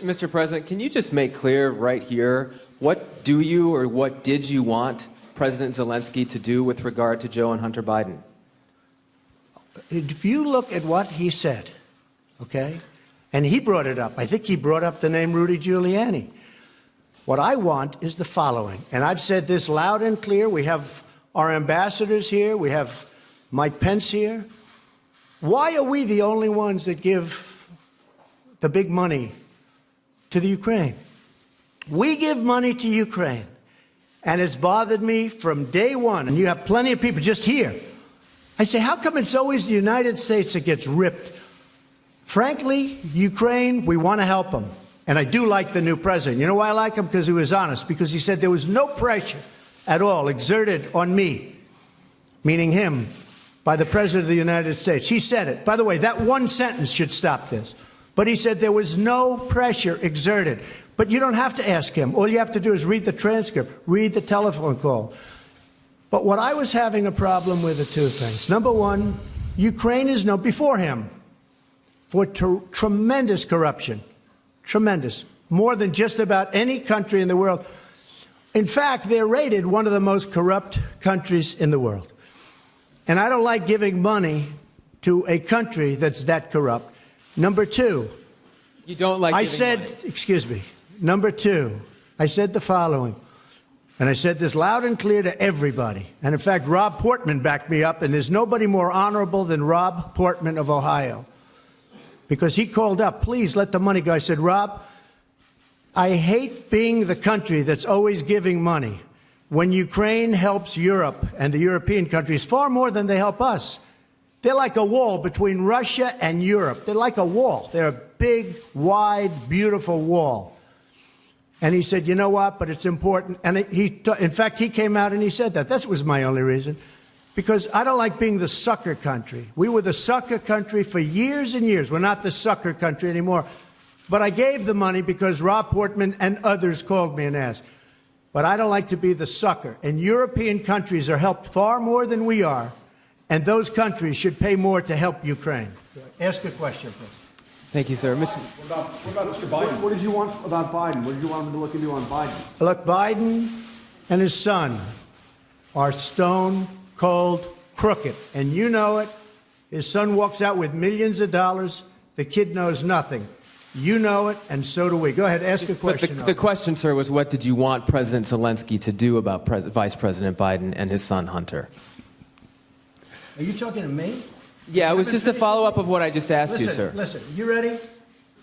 years. Mr. President, can you just make clear right here, what do you or what did you want President Zelensky to do with regard to Joe and Hunter Biden? If you look at what he said, okay, and he brought it up. I think he brought up the name Rudy Giuliani. What I want is the following, and I've said this loud and clear. We have our ambassadors here. We have Mike Pence here. Why are we the only ones that give the big money to the Ukraine? We give money to Ukraine, and it's bothered me from day one, and you have plenty of people just here. I say, how come it's always the United States that gets ripped? Frankly, Ukraine, we want to help them. And I do like the new president. You know why I like him? Because he was honest. Because he said there was no pressure at all exerted on me, meaning him, by the President of the United States. He said it. By the way, that one sentence should stop this. But he said there was no pressure exerted. But you don't have to ask him. All you have to do is read the transcript, read the telephone call. But what I was having a problem with are two things. Number one, Ukraine is known before him for tremendous corruption. Tremendous. More than just about any country in the world. In fact, they're rated one of the most corrupt countries in the world. And I don't like giving money to a country that's that corrupt. Number two, you don't like giving money. Excuse me. Number two, I said the following, and I said this loud and clear to everybody. And in fact, Rob Portman backed me up, and there's nobody more honorable than Rob Portman of Ohio. Because he called up, please let the money go. I said, Rob, I hate being the country that's always giving money when Ukraine helps Europe and the European countries far more than they help us. They're like a wall between Russia and Europe. They're like a wall. They're a big, wide, beautiful wall. And he said, you know what, but it's important. And in fact, he came out and he said that. That was my only reason. Because I don't like being the sucker country. We were the sucker country for years and years. We're not the sucker country anymore. But I gave the money because Rob Portman and others called me and asked. But I don't like to be the sucker. And European countries are helped far more than we are. And those countries should pay more to help Ukraine. Ask a question, please. Thank you, sir. What about Mr. Biden? What did you want about Biden? What did you want him to look into on Biden? Look, Biden and his son are stone cold crooked. And you know it. His son walks out with millions of dollars. The kid knows nothing. You know it, and so do we. Go ahead, ask a question. But the question, sir, was what did you want President Zelensky to do about Vice President Biden and his son Hunter? Are you talking to me? Yeah, it was just a follow-up of what I just asked you, sir. Listen, you ready?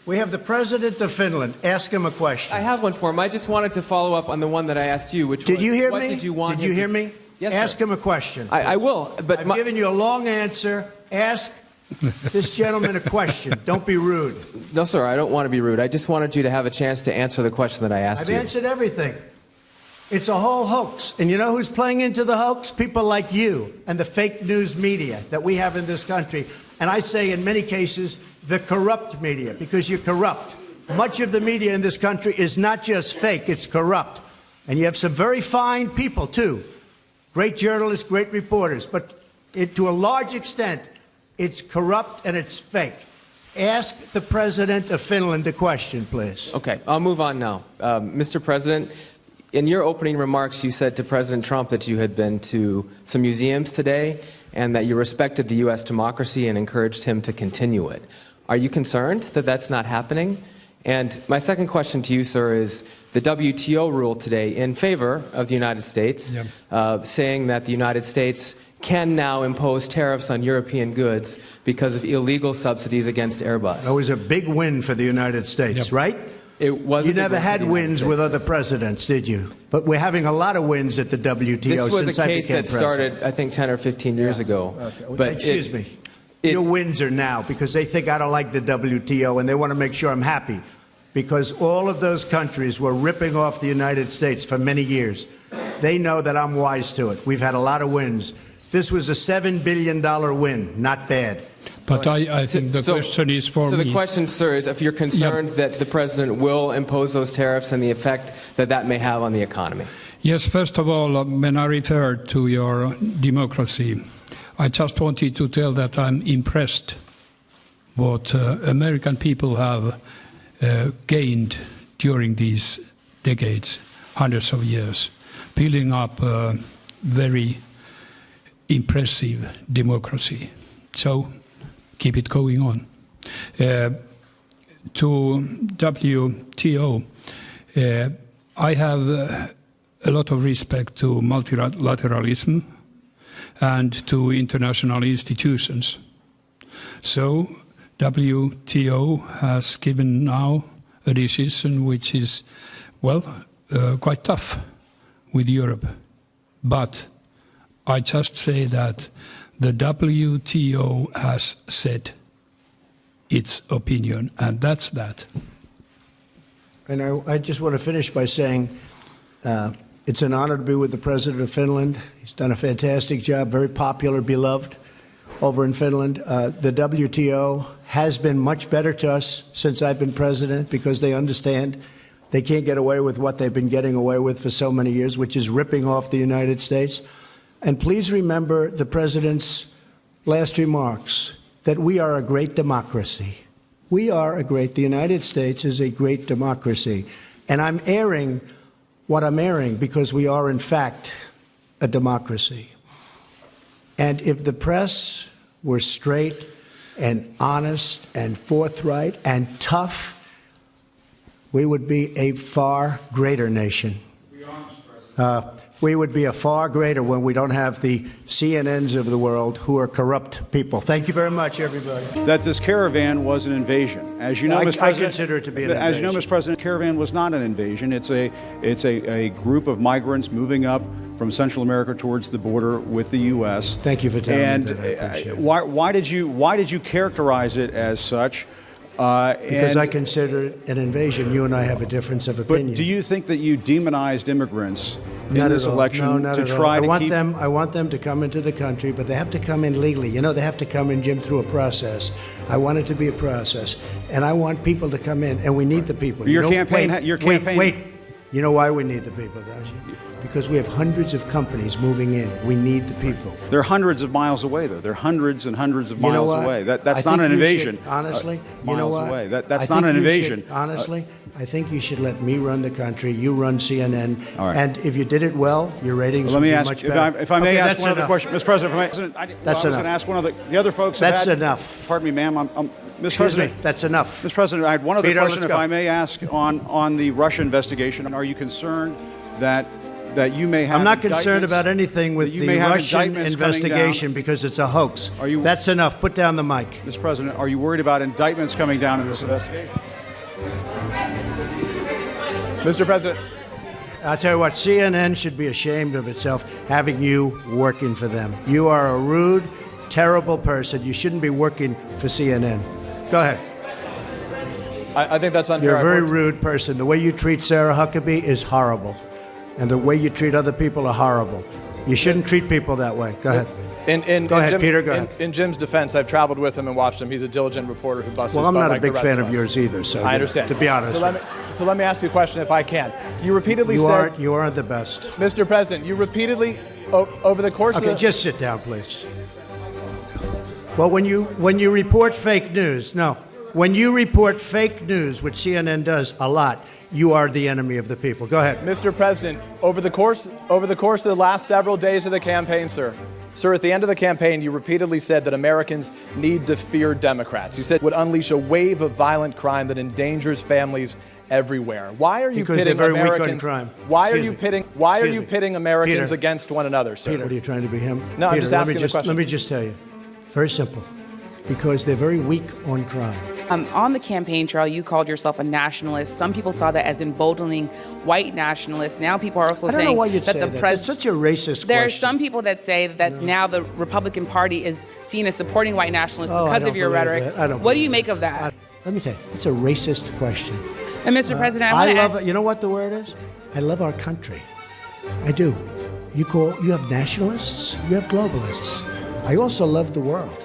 We have the President of Finland. Ask him a question. I have one for him. I just wanted to follow up on the one that I asked you, which was, did you hear what me? Did you want Did you hear me? Yes, ask sir. him a question. I will. But I've given you a long answer. Ask this gentleman a question. Don't be rude. No, sir, I don't want to be rude. I just wanted you to have a chance to answer the question that I asked you. I've answered everything. It's a whole hoax. And you know who's playing into the hoax? People like you and the fake news media that we have in this country. And I say in many cases, the corrupt media, because you're corrupt. Much of the media in this country is not just fake, it's corrupt. And you have some very fine people, too. Great journalists, great reporters. But to a large extent, it's corrupt and it's fake. Ask the President of Finland a question, please. Okay, I'll move on now. Mr. President, in your opening remarks, you said to President Trump that you had been to some museums today and that you respected the U.S. democracy and encouraged him to continue it. Are you concerned that that's not happening? And my second question to you, sir, is the WTO ruled today in favor of the United States, saying that the United States can now impose tariffs on European goods because of illegal subsidies against Airbus. That was a big win for the United States, right? It was. You never had wins with other presidents, did you? But we're having a lot of wins at the WTO since I became president. This was a case that started, I think, 10 or 15 years ago. Okay. But excuse me. Your wins are now because they think I don't like the WTO and they want to make sure I'm happy. Because all of those countries were ripping off the United States for many years. They know that I'm wise to it. We've had a lot of wins. This was a $7 billion win. Not bad. But I think the question is for me. So the question, sir, is if you're concerned that the president will impose those tariffs and the effect that that may have on the economy. Yes, first of all, when I referred to your democracy, I just wanted to tell that I'm impressed what American people have gained during these decades, hundreds of years, building up a very impressive democracy. So keep it going on. To WTO, I have a lot of respect to multilateralism and to international institutions. So WTO has given now a decision which is, well, quite tough with Europe. But I just say that the WTO has said its opinion, and that's that. And I just want to finish by saying it's an honor to be with the President of Finland. He's done a fantastic job, very popular, beloved over in Finland. The WTO has been much better to us since I've been president because they understand they can't get away with what they've been getting away with for so many years, which is ripping off the United States. And please remember the President's last remarks, that we are a great democracy. We are the United States is a great democracy. And I'm airing what I'm airing because we are, in fact, a democracy. And if the press were straight and honest and forthright and tough, we would be a far greater nation. We would be a far greater when we don't have the CNNs of the world who are corrupt people. Thank you very much, everybody. That this caravan was an invasion. As you know, Mr. President, I consider it to be an invasion. As you know, Mr. President, caravan was not an invasion. It's a group of migrants moving up from Central America towards the border with the U.S. Thank you for telling me that. I appreciate it. Why did you characterize it as such? Because I consider it an invasion. You and I have a difference of opinion. But do you think that you demonized immigrants in Not this at all. election No, not to at all. try to keep? I want them to come into the country, but they have to come in legally. You know, they have to come in, Jim, through a process. I want it to be a process, and I want people to come in, and we need the people. Your You know, campaign. Wait. You know why we need the people, don't you? Because we have hundreds of companies moving in. We need the people. They're hundreds of miles away, though. They're hundreds and hundreds of You know miles what? away. I That's think not an you invasion. should, honestly, you know miles what? away. That's I not think an you invasion. should, honestly, I think you should let me run the country. You run CNN. All right. And if you did it well, your ratings Let would me be ask, much better. if I may Okay, ask that's one other enough. question, Mr. President. If I may, I That's was going enough. to ask one other. The other folks. have That's had- enough. Pardon me, ma'am. Mr. Excuse President. me, that's enough. Mr. President, I had one other Peter, question, let's if go. I may ask, on the Russia investigation. Are you concerned that you may have? I'm not concerned indictments- about anything with that you the may have Russian indictments coming down? investigation because it's a hoax. Are you- That's enough. Put down the mic. Mr. President, are you worried about indictments coming down in this investigation? Mr. President. I'll tell you what, CNN should be ashamed of itself having you working for them. You are a rude, terrible person. You shouldn't be working for CNN. Go ahead. I think that's unfair. You're a very rude person. The way you treat Sarah Huckabee is horrible. And the way you treat other people are horrible. You shouldn't treat people that way. Go ahead. Go ahead, Peter, go ahead. In Jim's defense, I've traveled with him and watched him. He's a diligent reporter who busts his Well, I'm butt not a like big the rest fan of of us. yours either, so I understand. to be honest. So let me ask you a question if I can. You repeatedly said... You aren't the best. Mr. President, you repeatedly, over the course of Okay, the... just sit down, please. Well, when you report fake news, when you report fake news, which CNN does a lot, you are the enemy of the people. Go ahead. Mr. President, over the course of the last several days of the campaign, sir, at the end of the campaign, you repeatedly said that Americans need to fear Democrats. You said it would unleash a wave of violent crime that endangers families everywhere. Why are you Because pitting they're very weak on Americans? crime. Why are Excuse you me. pitting? Americans Peter. against one another, sir? Peter, what are you trying to be him? No, I'm Peter, just asking the question. Let me just tell you. Very simple. Because they're very weak on crime. On the campaign trail, you called yourself a nationalist. Some people saw that as emboldening white nationalists. Now people are also I don't know saying why you'd that say the that. president. That's such a racist There are question. some people that say that now the Republican Party is seen as supporting white nationalists Oh, I because don't of your believe rhetoric. that. I don't What do you believe make of that? Let me tell you, it's a racist question. And Mr. President, I want to ask. You know what the word is? I love our country. I do. You have nationalists, you have globalists. I also love the world.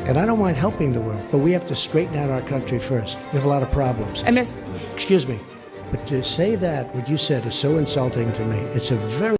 And I don't mind helping the world, but we have to straighten out our country first. We have a lot of problems. And Miss. Excuse me, but to say that, what you said is so insulting to me. It's a very